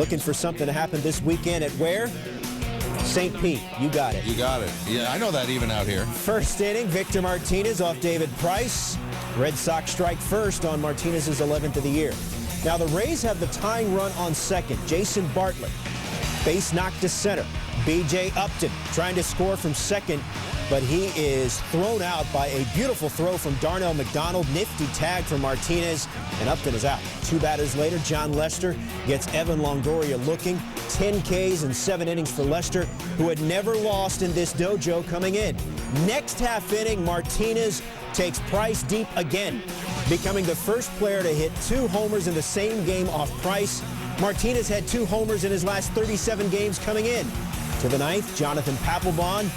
Looking for something to happen this weekend at where? St. Pete. You got it. You got it. Yeah, I know that even out here. First inning, Victor Martinez off David Price. Red Sox strike first on Martinez's 11th of the year. Now the Rays have the tying run on second. Jason Bartlett. Base knock to center. B.J. Upton trying to score from second, but he is thrown out by a beautiful throw from Darnell McDonald. Nifty tag for Martinez, and Upton is out. 2 batters later, John Lester gets Evan Longoria looking. 10 Ks and 7 innings for Lester, who had never lost in this dojo coming in. Next half inning, Martinez takes Price deep again, becoming the first player to hit 2 homers in the same game off Price. Martinez had 2 homers in his last 37 games coming in. To the 9th, Jonathan Papelbon.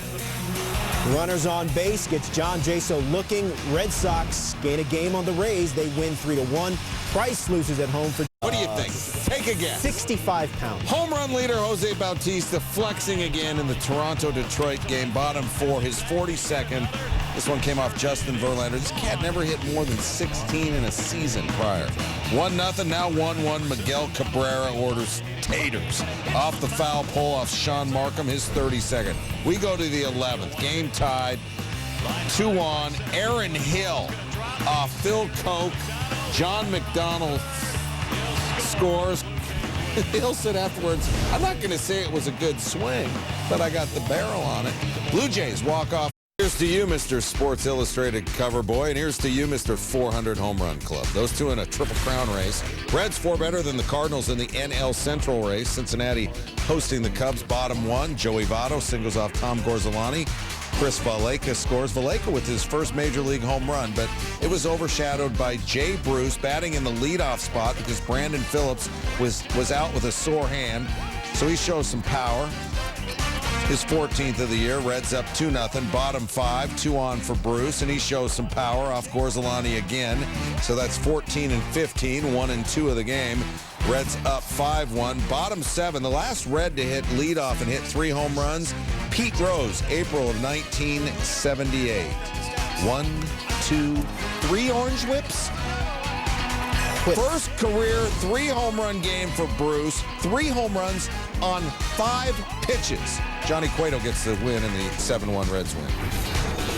Runners on base, gets John Jaso looking. Red Sox gain a game on the Rays. They win 3-1. Price loses at home for... What do you think? Take a guess. 65 pounds. Home run leader Jose Bautista flexing again in the Toronto-Detroit game. Bottom 4, his 42nd. This one came off Justin Verlander. This cat never hit more than 16 in a season prior. 1-0, now 1-1. Miguel Cabrera orders taters. Off the foul pole off Sean Markham, his 32nd. We go to the 11th. Game tied. 2 on. Aaron Hill off Phil Koch. John McDonald scores. Hill said afterwards, I'm not going to say it was a good swing, but I got the barrel on it. Blue Jays walk off. Here's to you, Mr. Sports Illustrated cover boy, and here's to you, Mr. 400 Home Run Club. Those two in a Triple Crown race. Reds 4 better than the Cardinals in the NL Central race. Cincinnati hosting the Cubs, bottom 1. Joey Votto singles off Tom Gorzolani. Chris Valaika scores. Valaika with his first Major League home run, but it was overshadowed by Jay Bruce batting in the leadoff spot because Brandon Phillips was out with a sore hand, so he shows some power. His 14th of the year. Reds up 2-0. Bottom 5, 2 on for Bruce, and he shows some power off Gorzolani again. So that's 14 and 15, 1 and 2 of the game. Reds up 5-1. Bottom 7, the last Red to hit leadoff and hit 3 home runs, Pete Rose, April of 1978. 1, 2, 3 orange whips. First career 3 home run game for Bruce. 3 home runs on 5 pitches. Johnny Cueto gets the win in the 7-1 Reds win.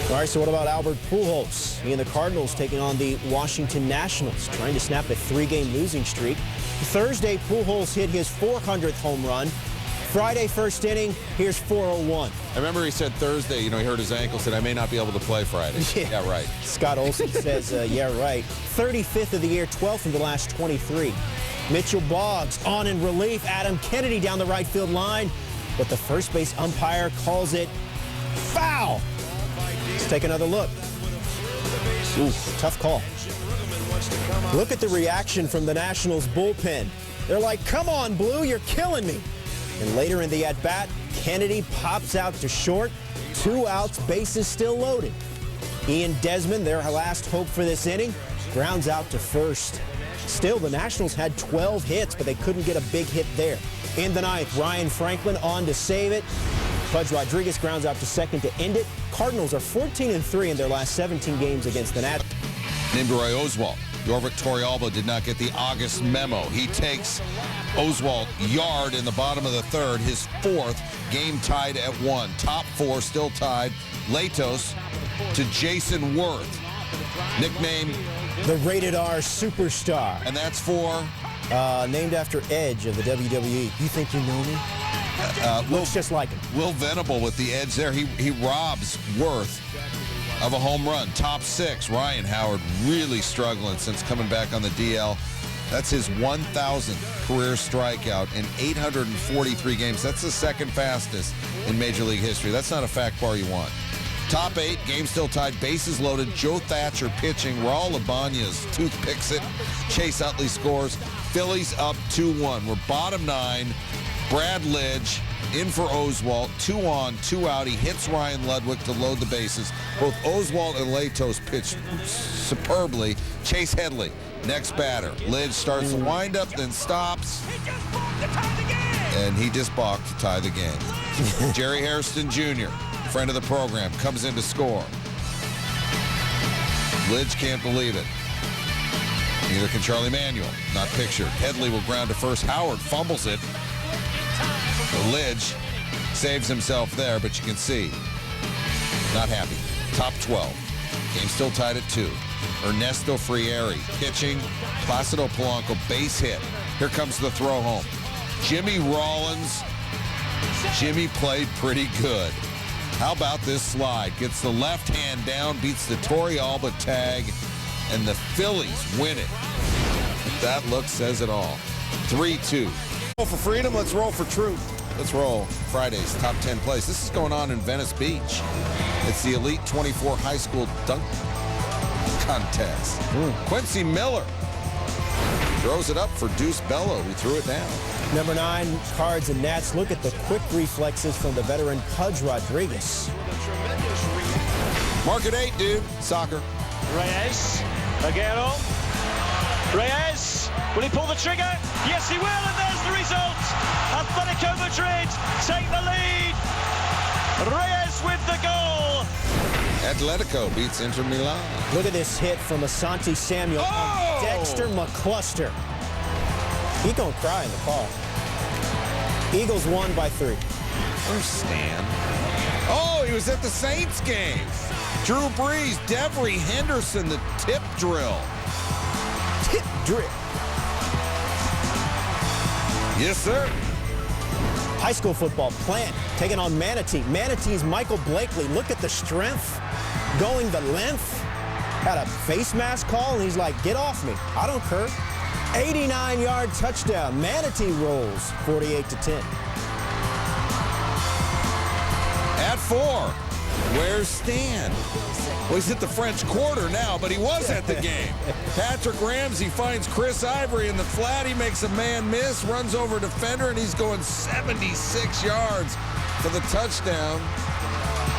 All right, so what about Albert Pujols? He and the Cardinals taking on the Washington Nationals, trying to snap a 3-game losing streak. Thursday, Pujols hit his 400th home run. Friday, first inning, here's 401. I remember he said Thursday, he hurt his ankle, said, I may not be able to play Friday. Yeah, right. Scott Olsen says, yeah, right. 35th of the year, 12th in the last 23. Mitchell Boggs on in relief. Adam Kennedy down the right field line, but the first base umpire calls it foul. Let's take another look. Ooh, tough call. Look at the reaction from the Nationals bullpen. They're like, come on, Blue, you're killing me. And later in the at-bat, Kennedy pops out to short. 2 outs, bases still loaded. Ian Desmond, their last hope for this inning, grounds out to first. Still, the Nationals had 12 hits, but they couldn't get a big hit there. In the 9th, Ryan Franklin on to save it. Pudge Rodriguez grounds out to second to end it. Cardinals are 14-3 in their last 17 games against the Nats. Named Roy Oswalt. Yorvik Torrealba did not get the August memo. He takes Oswalt yard in the bottom of the 3rd, his 4th, game tied at 1. Top 4 still tied. Latos to Jason Worth, nicknamed the Rated R Superstar. And that's for? Named after Edge of the WWE. You think you know me? Looks just like him. Will Venable with the edge there. He robs Worth of a home run. Top 6, Ryan Howard really struggling since coming back on the DL. That's his 1,000th career strikeout in 843 games. That's the 2nd fastest in Major League history. That's not a fact bar you want. Top 8, game still tied, bases loaded. Joe Thatcher pitching. Raul Ibanez toothpicks it. Chase Utley scores. Phillies up 2-1. We're bottom 9. Brad Lidge in for Oswalt. 2 on, 2 out. He hits Ryan Ludwig to load the bases. Both Oswalt and Latos pitched superbly. Chase Headley, next batter. Lidge starts the windup, then stops. And he just balked to tie the game. Jerry Hairston Jr., friend of the program, comes in to score. Lidge can't believe it. Neither can Charlie Manuel. Not pictured. Headley will ground to first. Howard fumbles it. Lidge saves himself there, but you can see, not happy. Top 12. Game still tied at 2. Ernesto Frieri pitching. Placido Polanco base hit. Here comes the throw home. Jimmy Rollins. Jimmy played pretty good. How about this slide? Gets the left hand down, beats the Torrey Alba tag, and the Phillies win it. That look says it all. 3-2. Roll for freedom, let's roll for truth. Let's roll Friday's top 10 plays. This is going on in Venice Beach. It's the Elite 24 High School Dunk Contest. Quincy Miller throws it up for Deuce Bello, who threw it down. Number 9, Cards and Nats. Look at the quick reflexes from the veteran Pudge Rodriguez. Mark at 8, dude. Soccer. Reyes, Aguero, Reyes, will he pull the trigger? Yes, he will, and there's the result. Atletico Madrid take the lead. Reyes with the goal. Atletico beats Inter Milan. Look at this hit from Asante Samuel on Dexter McCluster. He gonna cry in the car. Eagles won by 3. Where's Stan? Oh, he was at the Saints game. Drew Brees, Devery Henderson, the tip drill. Tip drip. Yes, sir. High school football, Plant taking on Manatee. Manatee's Michael Blakely. Look at the strength, going the length. Had a face mask call, and he's like, get off me. I don't care. 89-yard touchdown. Manatee rolls 48-10. At 4, where's Stan? Well, he's at the French Quarter now, but he was at the game. Patrick Ramsey finds Chris Ivory in the flat. He makes a man miss, runs over a defender, and he's going 76 yards for the touchdown.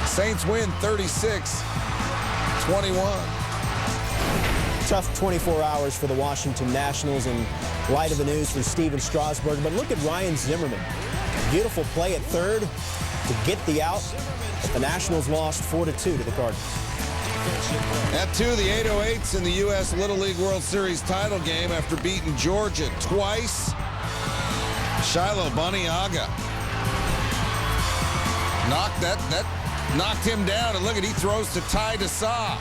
Saints win 36-21. Tough 24 hours for the Washington Nationals in light of the news for Steven Strasburg. But look at Ryan Zimmerman. Beautiful play at third to get the out. But the Nationals lost 4-2 to the Cardinals. At 2, the 808s in the U.S. Little League World Series title game after beating Georgia twice. Shiloh Baniaga knocked him down, and look at, he throws to Ty Desa.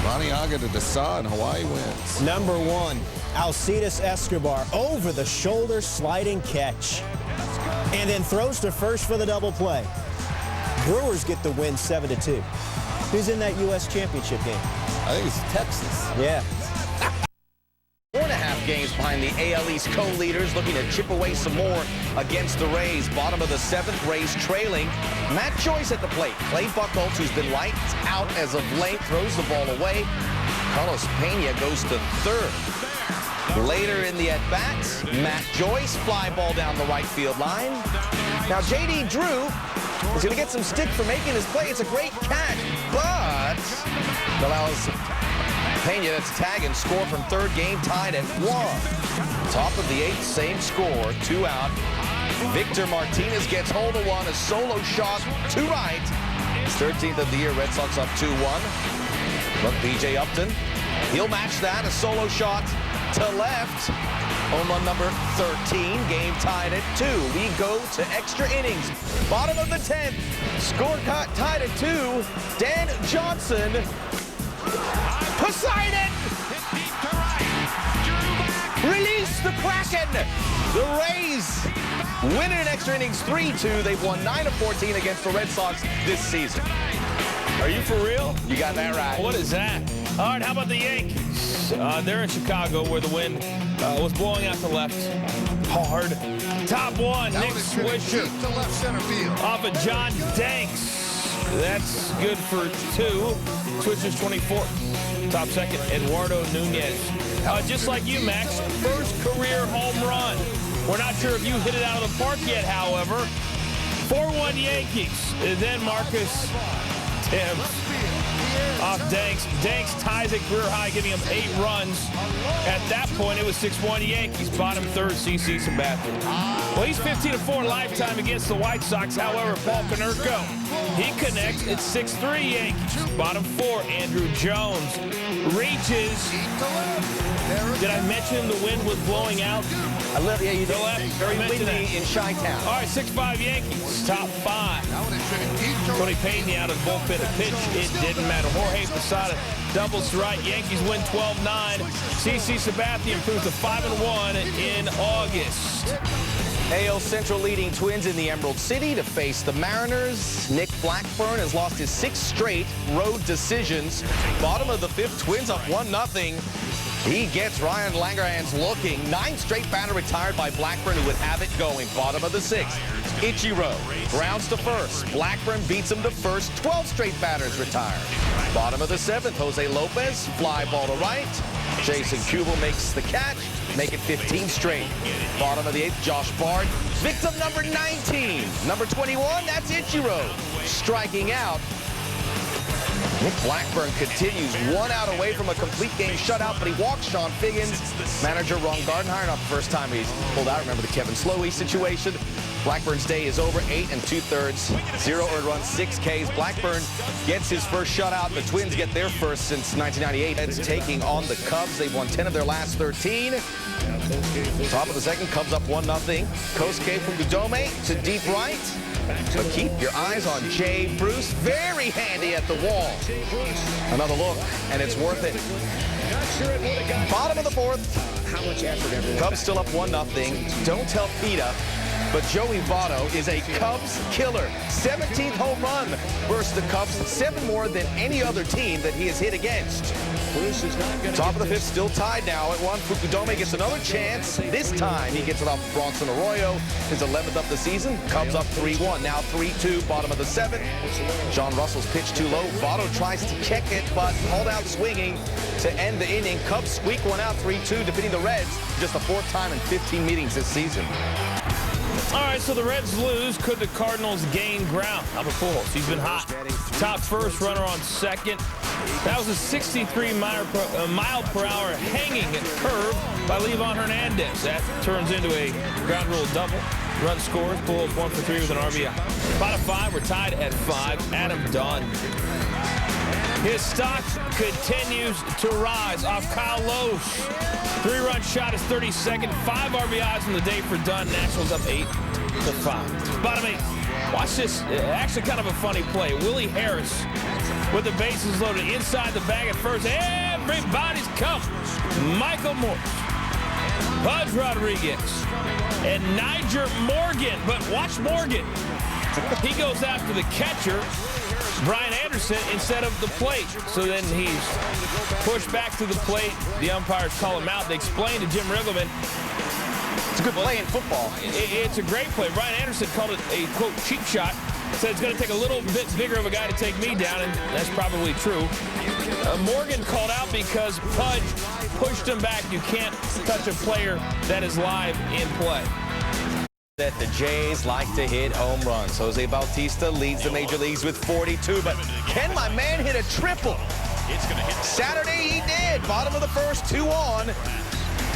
Baniaga to Desa, and Hawaii wins. Number 1, Alcides Escobar, over the shoulder sliding catch. And then throws to first for the double play. Brewers get the win 7-2. Who's in that U.S. championship game? I think it's Texas. Yeah. 4.5 games behind the AL East co-leaders, looking to chip away some more against the Rays. Bottom of the 7th, Rays trailing. Matt Joyce at the plate. Clay Buchholz, who's been lights out as of late, throws the ball away. Carlos Pena goes to third. Later in the at-bats, Matt Joyce, fly ball down the right field line. Now, J.D. Drew is going to get some stick for making his play. It's a great catch, but allows Pena to tag and score from third, game tied at 1. Top of the 8th, same score, 2 out. Victor Martinez gets hold of one, a solo shot to right. His 13th of the year, Red Sox up 2-1. Look, B.J. Upton, he'll match that, a solo shot to left. Home run number 13, game tied at 2. We go to extra innings. Bottom of the 10th, score tied at 2. Dan Johnson. Poseidon! Release the Kraken! The Rays win in extra innings 3-2. They've won 9 of 14 against the Red Sox this season. Are you for real? You got that right. What is that? All right, how about the Yankees? They're in Chicago where the wind was blowing out to left hard. Top 1, Nick Swisher. To left center field. Off of John Danks. That's good for 2. Swisher's 24. Top 2nd, Eduardo Nunez. Just like you, Max, first career home run. We're not sure if you hit it out of the park yet, however. 4-1 Yankees. And then Marcus Thames off Danks. Danks ties a career high, giving him 8 runs. At that point, it was 6-1 Yankees. Bottom 3rd, CC Sabathia. Well, he's 15-4 lifetime against the White Sox. However, Paul Konerko, he connects. It's 6-3 Yankees. Bottom 4, Andrew Jones reaches Did I mention the wind was blowing out? Yeah, you did. Very mention windy that. in Chi-Town. All right, 6-5 Yankees, top 5. Tony Pena out of the bullpen to pitch. It didn't matter. Jorge Posada doubles to right. Yankees win 12-9. CC Sabathia improves to 5-1 in August. AL Central leading Twins in the Emerald City to face the Mariners. Nick Blackburn has lost his 6th straight road decisions. Bottom of the 5th, Twins up 1-0. He gets Ryan Langerhans looking. 9 straight batter retired by Blackburn, who would have it going. Bottom of the 6th, Ichiro grounds to first. Blackburn beats him to first. 12 straight batters retired. Bottom of the 7th, Jose Lopez, fly ball to right. Jason Kubel makes the catch, make it 15 straight. Bottom of the 8th, Josh Bard, victim number 19. Number 21, that's Ichiro, striking out. Nick Blackburn continues 1 out away from a complete game shutout, but he walks Sean Figgins. Manager Ron Gardenhire, not the first time he's pulled out. Remember the Kevin Slowey situation. Blackburn's day is over. 8 2/3, 0 earned runs, 6 Ks. Blackburn gets his first shutout. The Twins get their first since 1998. It's taking on the Cubs. They've won 10 of their last 13. Top of the 2nd, Cubs up 1-0. Kosuke from Gudome to deep right. But keep your eyes on Jay Bruce. Very handy at the wall. Another look, and it's worth it. Bottom of the 4th. Cubs still up 1-0. Don't tell PETA, but Joey Votto is a Cubs killer. 17th home run versus the Cubs. 7 more than any other team that he has hit against. Top of the 5th, still tied now at 1. Fukudome gets another chance. This time he gets it off Bronson Arroyo. His 11th of the season. Cubs up 3-1. Now 3-2. Bottom of the 7th. John Russell's pitch too low. Votto tries to kick it, but hauled out swinging to end the inning. Cubs squeak one out 3-2, defeating the Reds just the 4th time in 15 meetings this season. All right, so the Reds lose. Could the Cardinals gain ground? Albert Pujols, he's been hot. Top 1st, runner on 2nd. That was a 63 mile per hour hanging curve by Livan Hernandez. That turns into a ground rule double. Run scores, Pujols 1 for 3 with an RBI. Bottom 5, we're tied at 5. Adam Dunn. His stock continues to rise off Kyle Loesch. 3-run shot is 32nd. 5 RBIs in the day for Dunn. Nationals up 8-5. Bottom 8. Watch this. Actually kind of a funny play. Willie Harris with the bases loaded inside the bag at first. Everybody's come. Michael Morse, Pudge Rodriguez, and Niger Morgan. But watch Morgan. He goes after the catcher, Brian Anderson, instead of the plate. So then he's pushed back to the plate. The umpires call him out. They explain to Jim Riggleman. It's a good play in football. It's a great play. Brian Anderson called it a, quote, cheap shot. Said it's going to take a little bit bigger of a guy to take me down, and that's probably true. Morgan called out because Pudge pushed him back. You can't touch a player that is live in play. That the Jays like to hit home runs. Jose Bautista leads the major leagues with 42, but can my man hit a triple? Saturday he did. Bottom of the 1st, 2 on.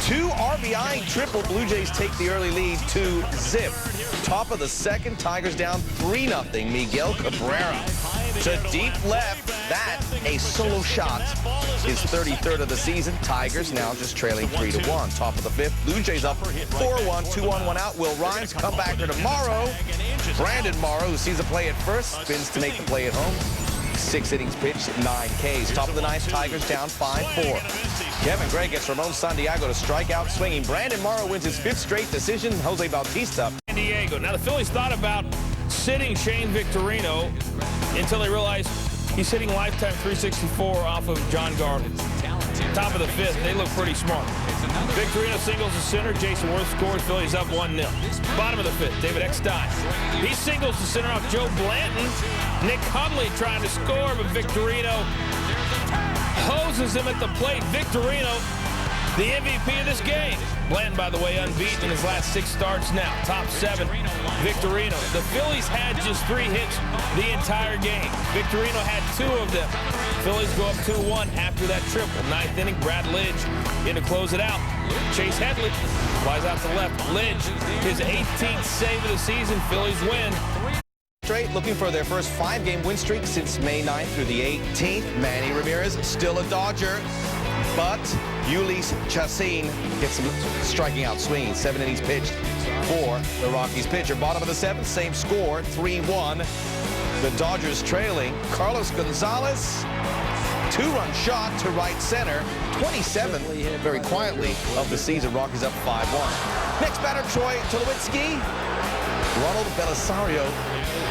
2 RBI triple. Blue Jays take the early lead 2-0. Top of the 2nd, Tigers down 3-0. Miguel Cabrera to deep left. That a solo shot. His 33rd of the season. Tigers now just trailing 3-1. Top of the 5th, Blue Jays up 4-1, 2-on-1 out. Will Rhymes come back tomorrow. Brandon Morrow, who sees a play at first, spins to make the play at home. 6 innings pitched, 9 Ks. Top of the 9th, Tigers down 5-4. Kevin Gray gets Ramon Sandiego to strike out swinging. Brandon Morrow wins his 5th straight decision. Jose Bautista. San Diego. Now the Phillies thought about sitting Shane Victorino until they realized he's hitting lifetime 364 off of John Garland. Top of the 5th, they look pretty smart. Victorino singles the center. Jason Worth scores. Phillies up 1-0. Bottom of the 5th, David Eckstein. He singles the center off Joe Blanton. Nick Hundley trying to score, but Victorino hoses him at the plate. Victorino, the MVP of this game. Blanton, by the way, unbeaten in his last 6 starts now. Top 7, Victorino. The Phillies had just 3 hits the entire game. Victorino had 2 of them. Phillies go up 2-1 after that triple. 9th inning, Brad Lidge in to close it out. Chase Headley flies out to left. Lidge, his 18th save of the season. Phillies win. Straight, looking for their first 5-game win streak since May 9th through the 18th. Manny Ramirez, still a Dodger. but Ulysse Chassin gets some striking out swinging. 7 innings pitched for the Rockies pitcher. Bottom of the 7th, same score, 3-1. The Dodgers trailing. Carlos Gonzalez, 2-run shot to right center. 27th, very quietly, of the season. Rockies up 5-1. Next batter, Troy Tulowitzki. Ronald Belisario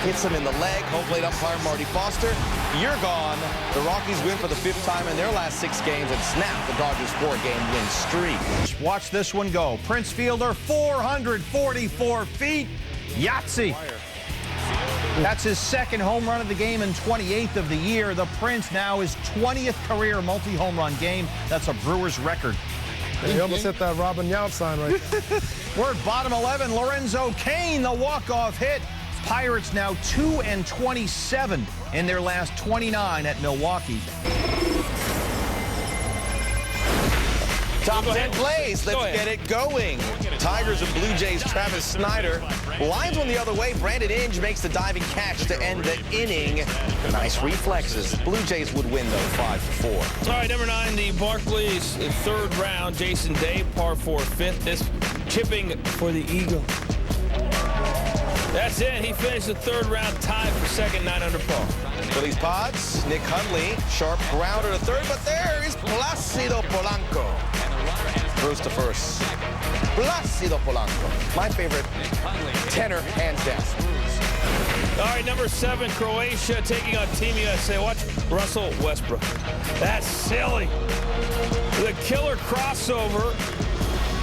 hits him in the leg. Home plate umpire Marty Foster. You're gone. The Rockies win for the 5th time in their last 6 games and snap the Dodgers' 4-game win streak. Watch this one go. Prince Fielder, 444 feet. Yahtzee. That's his 2nd home run of the game and 28th of the year. The Prince now his 20th career multi-home run game. That's a Brewers record. He almost hit that Robin Yount sign right there. We're at bottom 11. Lorenzo Cain, the walk-off hit. Pirates now 2-27 in their last 29 at Milwaukee. Top 10 plays. Let's get it going. Tigers and Blue Jays, Travis Snyder. Lions one the other way. Brandon Inge makes the diving catch to end the inning. Nice reflexes. Blue Jays would win, though, 5-4. All right, number 9, the Barclays 3rd round. Jason Day, par 4, 5th. This chipping for the Eagle. That's it. He finished the 3rd round tied for 2nd, 9 under par. Phillies Pods, Nick Hundley, sharp grounder to 3rd, but there is Placido Polanco. Throws to 1st. Placido Polanco. My favorite tenor, hands down. All right, number 7, Croatia taking on Team USA. Watch Russell Westbrook. That's silly. The killer crossover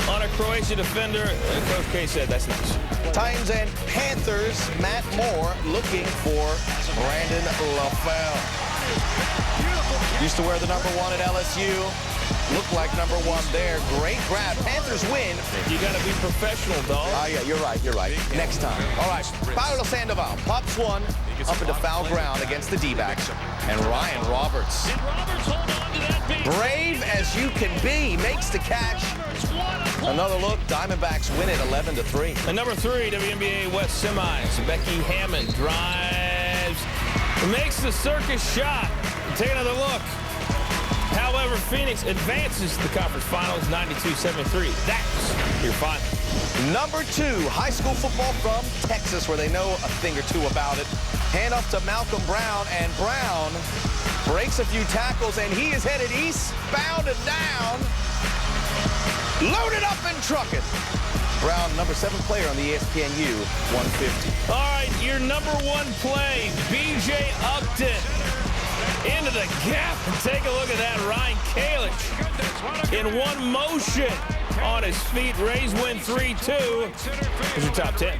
on a Croatia defender. Coach K said that's nice. Titans and Panthers, Matt Moore looking for Brandon LaFell. Used to wear the number 1 at LSU. Looked like number 1 there. Great grab. Panthers win. You got to be professional, dog. Yeah, you're right. You're right. Next time. All right. Paulo Sandoval pops one up into foul ground against the D-backs. And Ryan Roberts, brave as you can be, makes the catch. Another look. Diamondbacks win it 11-3. And number 3, WNBA West semis. Becky Hammond drives, makes the circus shot. Take another look. However, Phoenix advances to the conference finals 92-73. That's your final. Number 2, high school football from Texas, where they know a thing or two about it. Hand off to Malcolm Brown, and Brown breaks a few tackles, and he is headed eastbound and down. Loaded up and trucking. Brown, number 7 player on the ESPNU 150. All right, your number 1 play, B.J. Upton. Into the gap, and take a look at that. Ryan Kalich in one motion on his feet. Rays win 3-2. Here's your top 10.